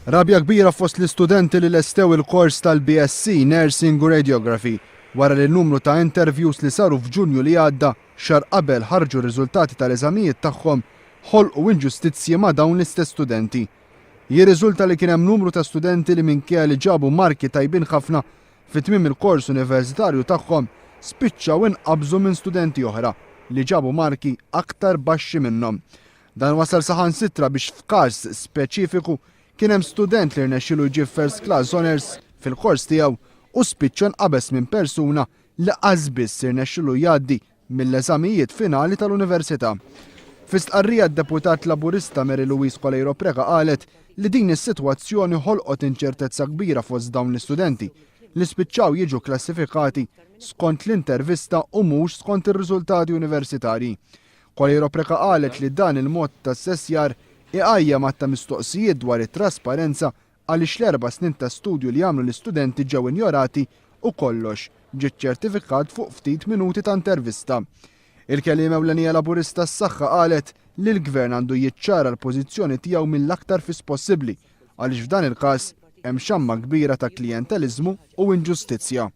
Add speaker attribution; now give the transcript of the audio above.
Speaker 1: Rabja kbira fost l-istudenti li lestew il-kors tal-BSc Nursing u Radiography wara li n-numru ta' interviews li saru f'Ġunju li għadda xar qabel ħarġu r-riżultati tal-eżamijiet tagħhom ħolqu inġustizzji ma' dawn l-istess studenti. Jirriżulta li kien hemm numru ta' studenti li minkejja li ġabu marki tajbin ħafna fit-tmiem il-kors universitarju tagħhom spiċċaw inqabżu minn studenti oħra li ġabu marki aktar baxxi minnhom. Dan wasal saħansitra biex f'każ speċifiku kien hemm student li rnexxielu jġib first class honors fil-kors tiegħu u spiċċa nqabes minn persuna li qasbiss irnexxielu jgħaddi mill-eżamijiet finali tal-università. Fi stqarrija d-deputat Laburista Louise Coleiro Preca qalet li din is-sitwazzjoni ħolqot inċertezza kbira fost dawn l-istudenti li spiċċaw jiġu klassifikati skont l-intervista u mhux skont ir-riżultati universitarji. Coleiro Preca qalet li dan il-mod ta' assessjar iqajjem ta' mistoqsijiet dwar it-trasparenza għaliex l-4 snin ta' studju li għamlu l-istudenti ġew injorati u kollox ġiet ċertifikat fuq ftit minuti ta' intervista. Il-keliem ewlenija Laburista s-saħħa qalet li l-gvern għandu jiċċara l-pożizzjoni tiegħu mill-aktar fis possibbli għaliex f'dan il-każ hemm xamma kbira ta' klijenteliżmu u inġustizzja.